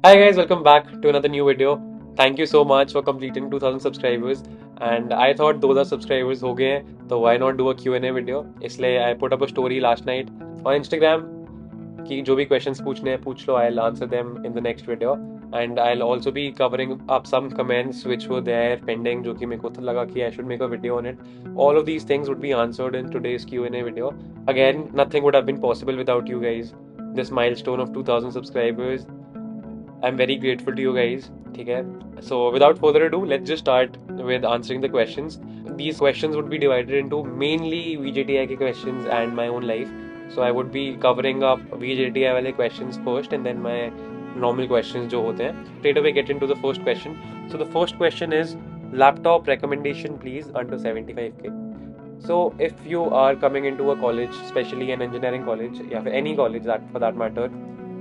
Hi guys, welcome back to another new video. Thank you so much for completing 2000 subscribers. And I thought 2000 subscribers हो गए हैं तो why not do a Q&A video. इसलिए I put up a story last night on Instagram कि जो भी questions पूछने हैं पूछ लो. I'll answer them in the next video. And I'll also be covering up some comments which were there pending जो कि मेरे को लगा कि I should make a video on it. All of these things would be answered in today's Q&A video. Again, nothing would have been possible without you guys. This milestone of 2000 subscribers, I'm very grateful to you guys. ठीक है. So without further ado, let's just start with answering the questions. These questions would be divided into mainly VJTI के questions and my own life. So I would be covering up VJTI वाले questions first and then my normal questions जो होते हैं. Straight away get into the first question. So the first question is laptop recommendation please under 75k. So if you are coming into a college, especially an engineering college या फिर any college that for that matter,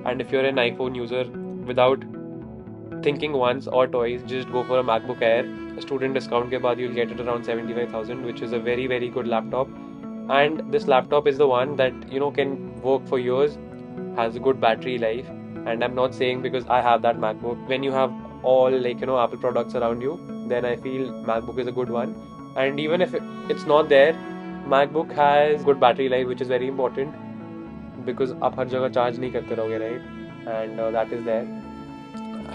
and if you're an iPhone user, without thinking once or twice, just go for a MacBook Air. Student discount के बाद you'll get it around 75,000, which is a very good laptop. And this laptop is the one that can work for years, has a good battery life. And I'm not saying because I have that MacBook. When you have all Apple products around you, then I feel MacBook is a good one. And even if it's not there, MacBook has good battery life, which is very important because आप हर जगह charge नहीं करते रहोगे, right? And that is there.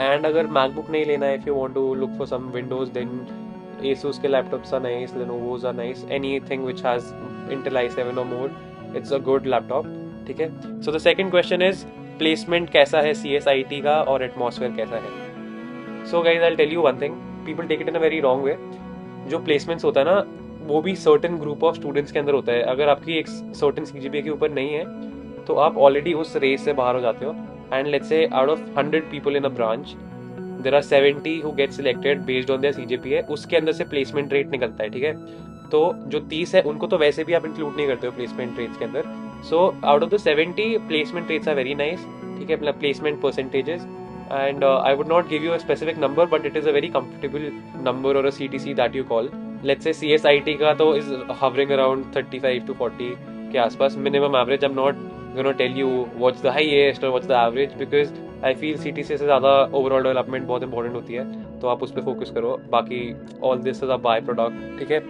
And अगर MacBook नहीं लेना है, if you want to look for some Windows, then Asus के laptops are nice, Lenovo's are nice, anything which has Intel i7 or more, it's a good laptop. ठीक है. So the second question is placement कैसा है CSIT का और atmosphere कैसा है. So guys, I'll tell you one thing. People take it in a very wrong way. जो placements होता है ना, वो भी certain group of students के अंदर होता है. अगर आपकी एक certain CGPA के ऊपर नहीं है तो आप ऑलरेडी उस रेस से बाहर हो जाते हो. And let's say out of 100 people in a branch, there are 70 who get selected based on their CGPA. उसके अंदर से प्लेसमेंट रेट निकलता है. ठीक है. तो जो 30 है उनको तो वैसे भी आप इंक्लूड नहीं करते हो प्लेसमेंट रेट्स के अंदर. So out of the 70 placement rates are very nice. ठीक है. मतलब placement percentages. And I would not give you a specific number, but it is a very comfortable number or a CTC that you call. Let's say CSIT का तो is hovering around 35 to 40 के आसपास minimum average. I'm not gonna tell you what's the highest or what's the average because I feel CTC से ज़्यादा overall development बहुत important होती है, तो आप उस पर फोकस करो. बाकी all this is a by product. ठीक है.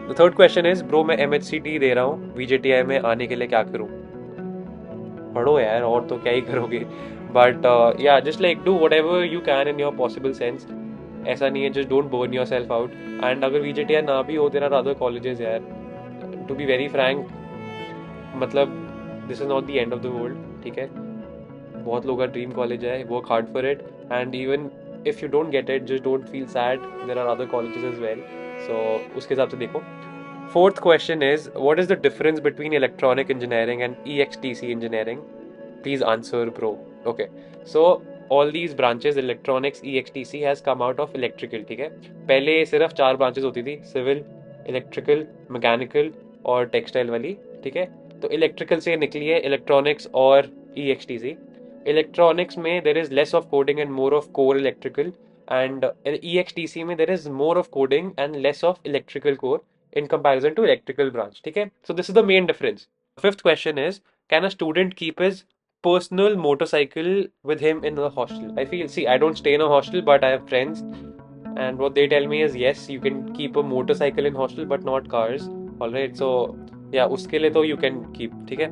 The third question is bro मैं MHCT दे रहा हूँ, VJTI में आने के लिए क्या करूँ. पढ़ो यार, और तो क्या ही करोगे. बट या just like do what ever you can in your possible sense. ऐसा नहीं है, just don't burn your self out. And अगर VJTI ना भी हो, देयर आर अदर कॉलेजेस यार. टू बी वेरी फ्रैंक, मतलब this is not the end of the world. ठीक है. बहुत लोगों का ड्रीम कॉलेज है, work hard for it. And even if you don't get it, just don't feel sad, there are other colleges as well. So उसके हिसाब से देखो. Fourth question is, what is the difference between electronic engineering and EXTC engineering? Please answer, bro. Okay. So all these branches, electronics, EXTC has come out of electrical. ठीक है. पहले सिर्फ 4 branches होती थी, civil, electrical, mechanical और textile वाली. ठीक है. तो electrical से निकली है electronics और EXTC. Electronics में there is less of coding and more of core electrical, and EXTC में there is more of coding and less of electrical core in comparison to electrical branch. ठीक है. So this is the main difference. Fifth question is, can a student keep his personal motorcycle with him in the hostel? I feel, see, I don't stay in a hostel, but I have friends, and what they tell me is yes, you can keep a motorcycle in hostel but not cars. All right. So yeah, उसके लिए तो you can keep. ठीक है.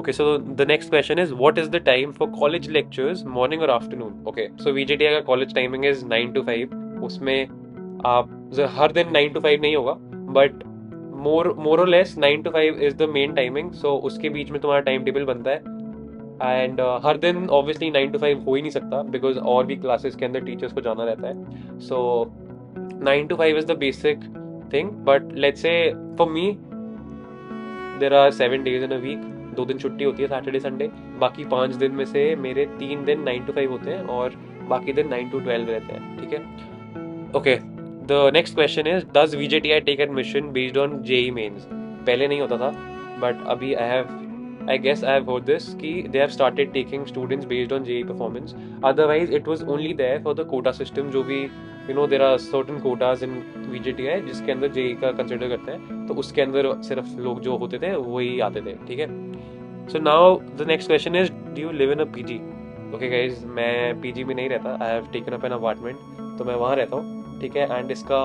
Okay, so the next question is, what is the time for college lectures, morning or afternoon? Okay, so VJTI का college timing is 9 to 5. उसमें आप हर दिन 9 to 5 नहीं होगा, but more or less 9 to 5 is the main timing. So उसके बीच में तुम्हारा time table बनता है. एंड हर दिन ऑब्वियसली 9 to 5 हो ही नहीं सकता बिकॉज और भी क्लासेस के अंदर टीचर्स को जाना रहता है. So 9 to 5 is the basic thing. But let's say for me there are 7 days in a week. 2 दिन छुट्टी होती है, सैटरडे संडे. बाकी 5 दिन में से मेरे 3 दिन 9 to 5 होते हैं और बाकी दिन 9 to 12 रहते हैं. ठीक है. Okay. The next question is, does VJTI take admission based on JEE Mains? पहले नहीं होता था, बट अभी I guess I have heard this कि they have started taking students based on JEE performance. Otherwise it was only there for the quota system. जो भी there are certain quotas in VJTI जिसके अंदर JEE का consider करते हैं, तो उसके अंदर सिर्फ लोग जो होते थे वही आते थे. ठीक है. So now the next question is, do you live in a PG? Okay guys, मैं पीजी में नहीं रहता, I have taken up an apartment, तो मैं वहाँ रहता हूँ, ठीक है। एंड इसका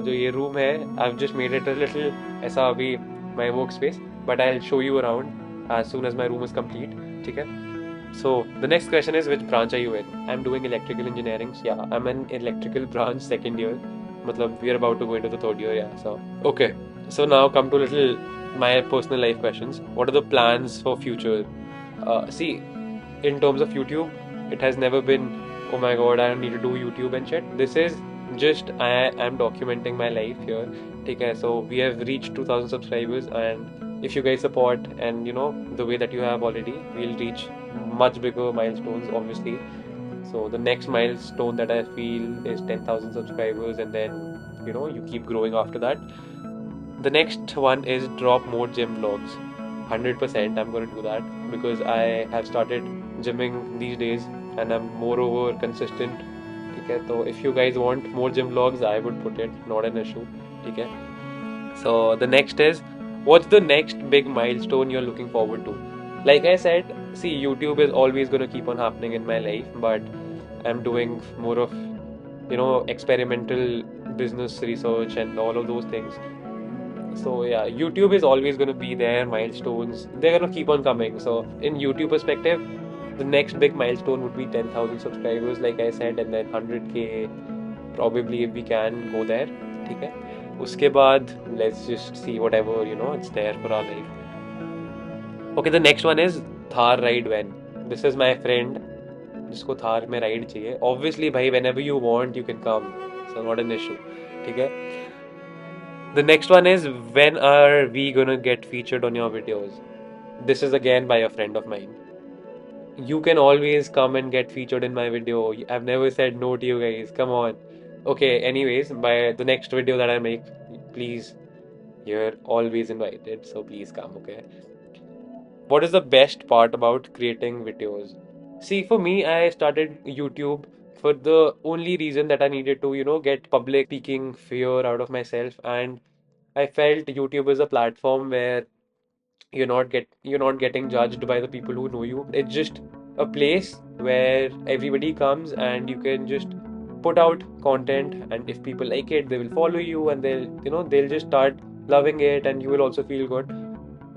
जो ये रूम है, I have just made it a little ऐसा अभी my work space, but I will show you around as soon as my room is complete, ठीक है। So the next question is, which branch are you in? I'm doing electrical engineering. Yeah, I'm in electrical branch second year. Matlab, we are about to go into the third year. Yeah. So okay. So now come to little my personal life questions. What are the plans for future? See, in terms of YouTube, it has never been, oh my god, I need to do YouTube and shit. This is just I am documenting my life here. Okay, so we have reached 2000 subscribers, and if you guys support and you know the way that you have already, we'll reach much bigger milestones, obviously. So the next milestone that I feel is 10,000 subscribers, and then you know you keep growing after that. The next one is drop more gym vlogs. 100% I'm going to do that because I have started gymming these days and I'm moreover consistent. ठीक है, तो if you guys want more gym vlogs, I would put it, not an issue. ठीक है. So the next is, what's the next big milestone you're looking forward to? Like I said, see, YouTube is always going to keep on happening in my life, but I'm doing more of, you know, experimental business research and all of those things. So yeah, YouTube is always going to be there. Milestones, they're going to keep on coming. So in YouTube perspective, the next big milestone would be 10,000 subscribers, like I said, and then 100K probably if we can go there. ठीक है. उसके बाद let's just see whatever you know it's there for our life. Okay, the next one is Thar ride when. This is my friend जिसको थार में ride चाहिए. Obviously भाई, whenever you want you can come. So not an issue. ठीक है. The next one is, when are we gonna get featured on your videos? This is again by a friend of mine. You can always come and get featured in my video. I've never said no to you guys. Come on. Okay, anyways, by the next video that I make, please, you're always invited. So please come, okay? What is the best part about creating videos? See, for me, I started YouTube for the only reason that I needed to, you know, get public speaking fear out of myself. And I felt YouTube is a platform where you're not getting judged by the people who know you. It's just a place where everybody comes and you can just put out content, and if people like it, they will follow you and they'll just start loving it, and you will also feel good.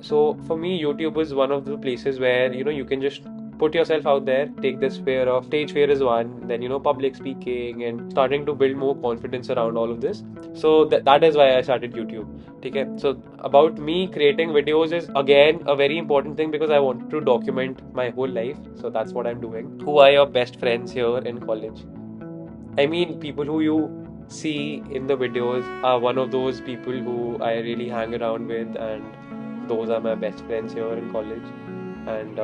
So for me, YouTube is one of the places where you know you can just put yourself out there, take this fear of stage fear is one, then you know public speaking and starting to build more confidence around all of this. So that is why I started YouTube. Okay, so about me creating videos is again a very important thing because I wanted to document my whole life. So that's what I'm doing. Who are your best friends here in college? I mean, people who you see in the videos are one of those people who I really hang around with, and those are my best friends here in college. And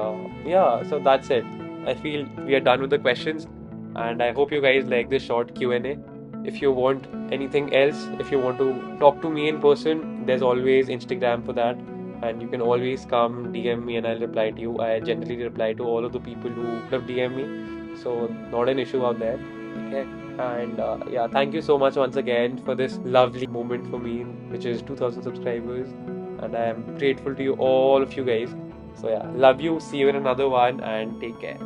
yeah, so that's it. I feel we are done with the questions, and I hope you guys like this short Q&A. If you want anything else, if you want to talk to me in person, there's always Instagram for that, and you can always come DM me and I'll reply to you. I generally reply to all of the people who have DM me, so not an issue out there. Okay. And yeah, thank you so much once again for this lovely moment for me, which is 2000 subscribers. And I am grateful to you, all of you guys. So yeah, love you. See you in another one and take care.